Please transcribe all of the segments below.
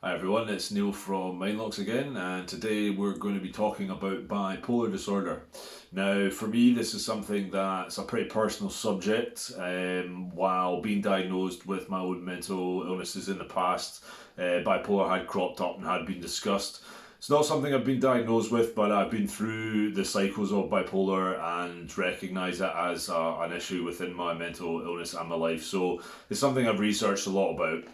Hi everyone, it's Neil from Mindlocks again, and today we're going to be talking about bipolar disorder. Now, for me, this is something that's a pretty personal subject. While being diagnosed with my own mental illnesses in the past, bipolar had cropped up and had been discussed. It's not something I've been diagnosed with, but I've been through the cycles of bipolar and recognise it as an issue within my mental illness and my life. So it's something I've researched a lot about.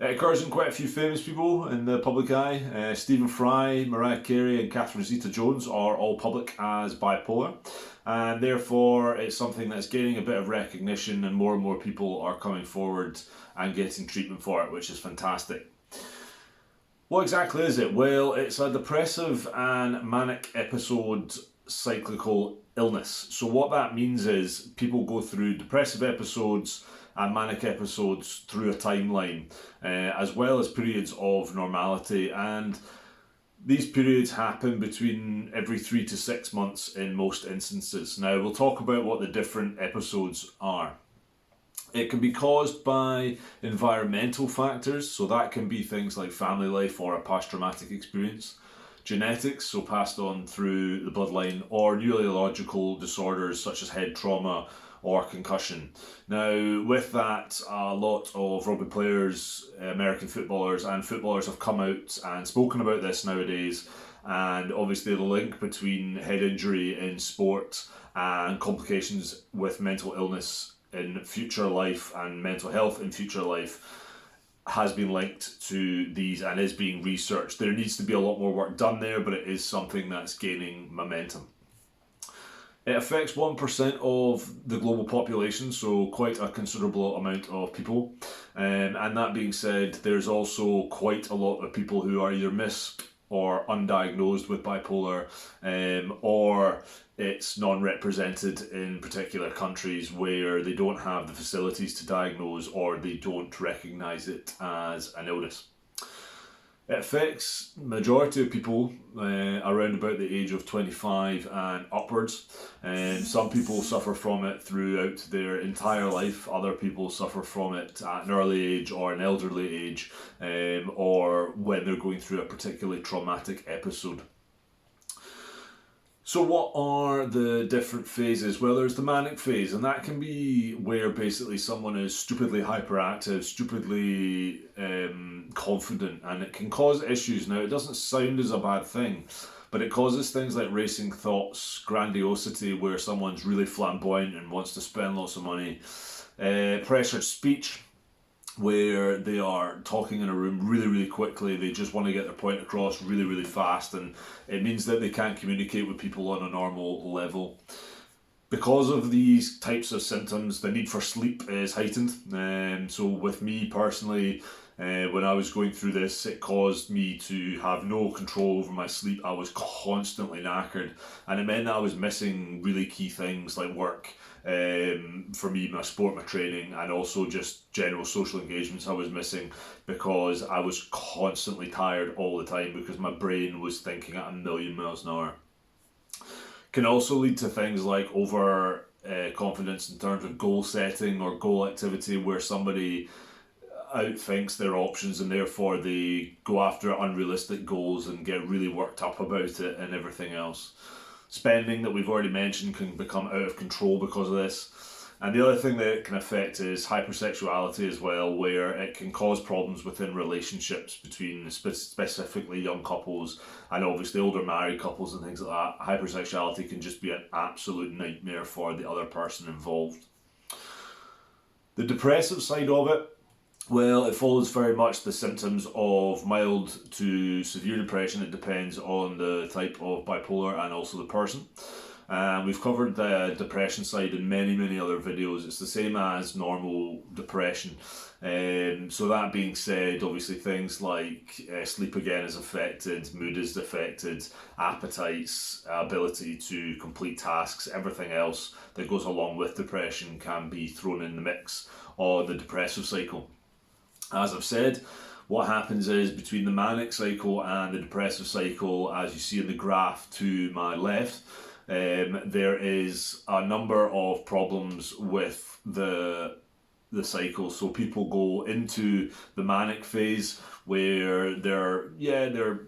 It occurs in quite a few famous people in the public eye. Stephen Fry, Mariah Carey, and Catherine Zeta-Jones are all public as bipolar, and therefore it's something that's gaining a bit of recognition, and more people are coming forward and getting treatment for it, which is fantastic. What exactly is it? Well, it's a depressive and manic episode cyclical illness. So what that means is people go through depressive episodes and manic episodes through a timeline, as well as periods of normality, and these periods happen between every 3 to 6 months in most instances. Now, we'll talk about what the different episodes are. It can be caused by environmental factors, so that can be things like family life or a past traumatic experience, genetics, so passed on through the bloodline, or neurological disorders such as head trauma or concussion. Now, with that, a lot of rugby players, American footballers, and footballers have come out and spoken about this nowadays, and obviously the link between head injury in sport and complications with mental illness in future life and mental health in future life has been linked to these and is being researched. There needs to be a lot more work done there, but it is something that's gaining momentum. It affects 1% of the global population, so quite a considerable amount of people. And that being said, there's also quite a lot of people who are either missed or undiagnosed with bipolar, or it's non-represented in particular countries where they don't have the facilities to diagnose or they don't recognise it as an illness. It affects the majority of people around about the age of 25 and upwards. Some people suffer from it throughout their entire life. Other people suffer from it at an early age or an elderly age, or when they're going through a particularly traumatic episode. So what are the different phases? Well, there's the manic phase, and that can be where basically someone is stupidly hyperactive, stupidly confident, and it can cause issues. Now, it doesn't sound as a bad thing, but it causes things like racing thoughts, grandiosity, where someone's really flamboyant and wants to spend lots of money, pressured speech, where they are talking in a room really quickly. They just want to get their point across really fast, and it means that they can't communicate with people on a normal level. Because of these types of symptoms, the need for sleep is heightened. So with me personally, when I was going through this, it caused me to have no control over my sleep. I was constantly knackered, and it meant that I was missing really key things like work, for me, my sport, my training, and also just general social engagements I was missing because I was constantly tired all the time because my brain was thinking at 1,000,000 miles an hour. Can also lead to things like over confidence in terms of goal setting or goal activity, where somebody outthinks their options and therefore they go after unrealistic goals and get really worked up about it and everything else. Spending, that we've already mentioned, can become out of control because of this. And the other thing that it can affect is hypersexuality as well, where it can cause problems within relationships between specifically young couples and obviously older married couples and things like that. Hypersexuality can just be an absolute nightmare for the other person involved. The depressive side of it, well, it follows very much the symptoms of mild to severe depression. It depends on the type of bipolar and also the person. We've covered the depression side in many other videos. It's the same as normal depression. So that being said, obviously things like sleep again is affected, mood is affected, appetites, ability to complete tasks, everything else that goes along with depression can be thrown in the mix on the depressive cycle. As I've said, what happens is between the manic cycle and the depressive cycle, as you see in the graph to my left, there is a number of problems with the cycle. So people go into the manic phase where they're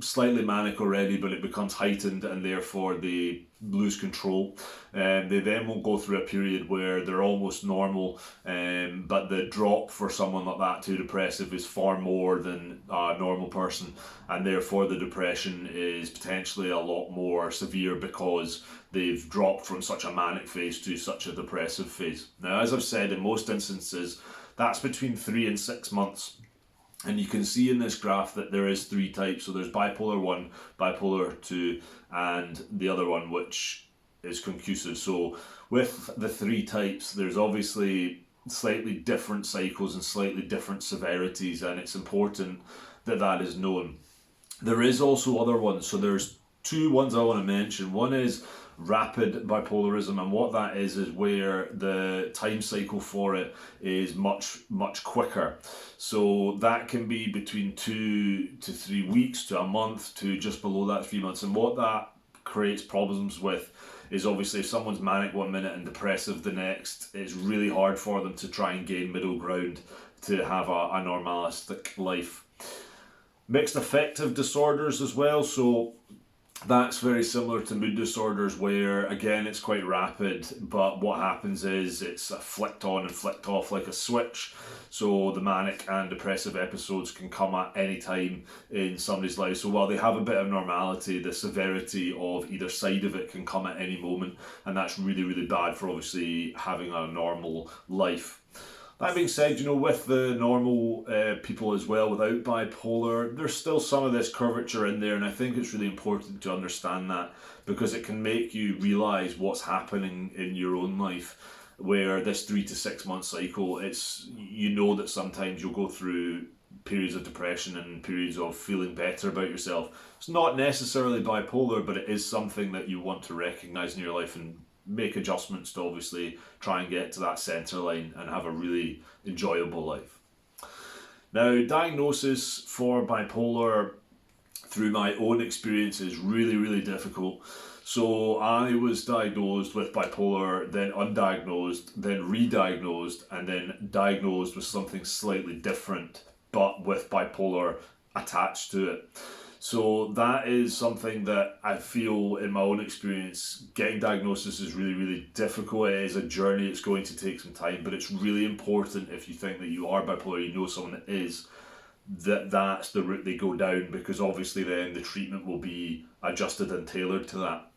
slightly manic already, but it becomes heightened and therefore they lose control. They then will go through a period where they're almost normal, but the drop for someone like that to depressive is far more than a normal person, and therefore the depression is potentially a lot more severe because they've dropped from such a manic phase to such a depressive phase. Now, as I've said, in most instances, that's between 3 and 6 months. And you can see in this graph that there is 3 types. So there's bipolar 1, bipolar 2, and the other one, which is concussive. So with the 3 types, there's obviously slightly different cycles and slightly different severities, and it's important that that is known. There is also other ones. So there's 2 ones I want to mention. One is rapid bipolarism, and what that is where the time cycle for it is much quicker. So that can be between 2 to 3 weeks to a month to just below that 3 months. And what that creates problems with is obviously if someone's manic one minute and depressive the next, it's really hard for them to try and gain middle ground to have a normalistic life. Mixed affective disorders as well. So that's very similar to mood disorders, where again it's quite rapid, but what happens is it's flicked on and flicked off like a switch. So the manic and depressive episodes can come at any time in somebody's life. So while they have a bit of normality, the severity of either side of it can come at any moment, and that's really, really bad for obviously having a normal life. That being said, with the normal people as well without bipolar, there's still some of this curvature in there, and I think it's really important to understand that because it can make you realise what's happening in your own life, where this 3 to 6 month cycle, it's that sometimes you'll go through periods of depression and periods of feeling better about yourself. It's not necessarily bipolar, but it is something that you want to recognise in your life and make adjustments to obviously try and get to that centre line and have a really enjoyable life. Now, diagnosis for bipolar through my own experience is really, really difficult. So I was diagnosed with bipolar, then undiagnosed, then re-diagnosed, and then diagnosed with something slightly different, but with bipolar attached to it. So that is something that I feel in my own experience, getting diagnosis is really, really difficult. It is a journey, it's going to take some time, but it's really important if you think that you are bipolar, you know someone that is, that's the route they go down, because obviously then the treatment will be adjusted and tailored to that.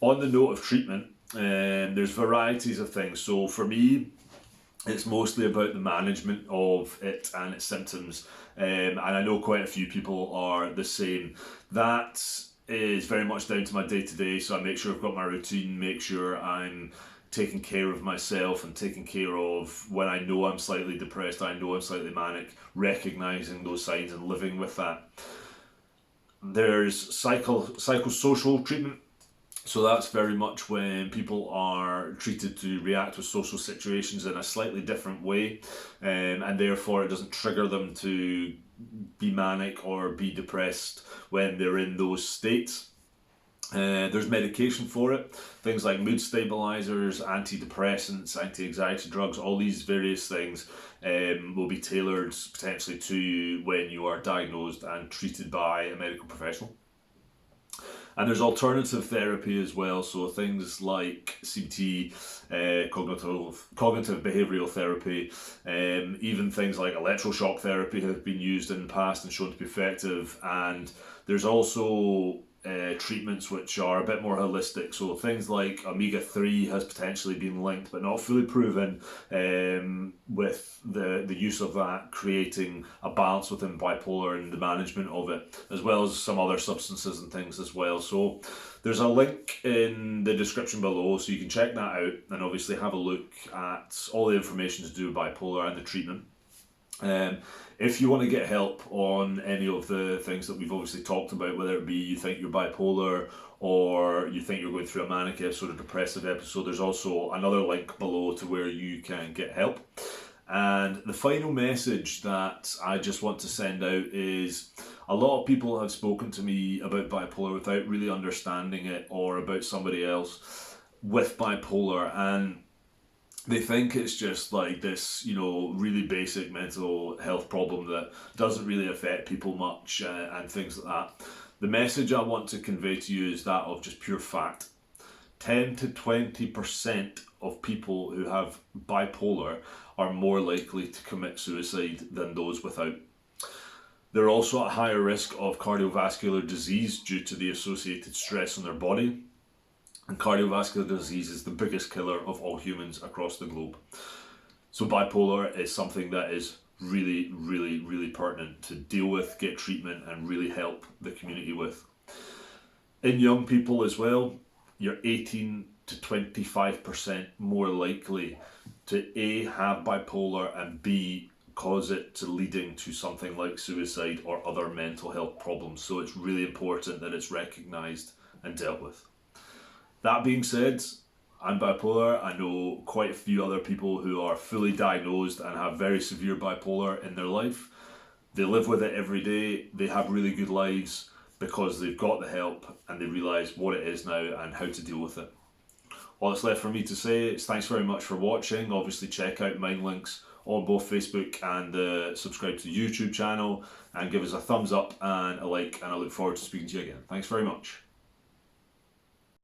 On the note of treatment, there's varieties of things. So for me, it's mostly about the management of it and its symptoms. And I know quite a few people are the same. That is very much down to my day-to-day, so I make sure I've got my routine, make sure I'm taking care of myself and taking care of when I know I'm slightly depressed, I know I'm slightly manic, recognising those signs and living with that. There's psychosocial treatment. So that's very much when people are treated to react to social situations in a slightly different way, and therefore it doesn't trigger them to be manic or be depressed when they're in those states. There's medication for it, things like mood stabilizers, antidepressants, anti-anxiety drugs, all these various things will be tailored potentially to when you are diagnosed and treated by a medical professional. And there's alternative therapy as well, so things like CBT, cognitive behavioural therapy, even things like electroshock therapy have been used in the past and shown to be effective. And there's also treatments which are a bit more holistic, so things like omega-3 has potentially been linked but not fully proven, with the use of that creating a balance within bipolar and the management of it, as well as some other substances and things as well. So there's a link in the description below, so you can check that out and obviously have a look at all the information to do with bipolar and the treatment. If you want to get help on any of the things that we've obviously talked about, whether it be you think you're bipolar or you think you're going through a manic episode or depressive episode, there's also another link below to where you can get help. And the final message that I just want to send out is a lot of people have spoken to me about bipolar without really understanding it, or about somebody else with bipolar, and they think it's just like this, really basic mental health problem that doesn't really affect people much, and things like that. The message I want to convey to you is that of just pure fact. 10 to 20% of people who have bipolar are more likely to commit suicide than those without. They're also at higher risk of cardiovascular disease due to the associated stress on their body. And cardiovascular disease is the biggest killer of all humans across the globe. So bipolar is something that is really, really, really pertinent to deal with, get treatment, and really help the community with. In young people as well, you're 18 to 25% more likely to A, have bipolar, and B, cause it to leading to something like suicide or other mental health problems. So it's really important that it's recognised and dealt with. That being said, I'm bipolar. I know quite a few other people who are fully diagnosed and have very severe bipolar in their life. They live with it every day. They have really good lives because they've got the help and they realise what it is now and how to deal with it. All that's left for me to say is thanks very much for watching. Obviously check out Mind Links on both Facebook and subscribe to the YouTube channel, and give us a thumbs up and a like, and I look forward to speaking to you again. Thanks very much.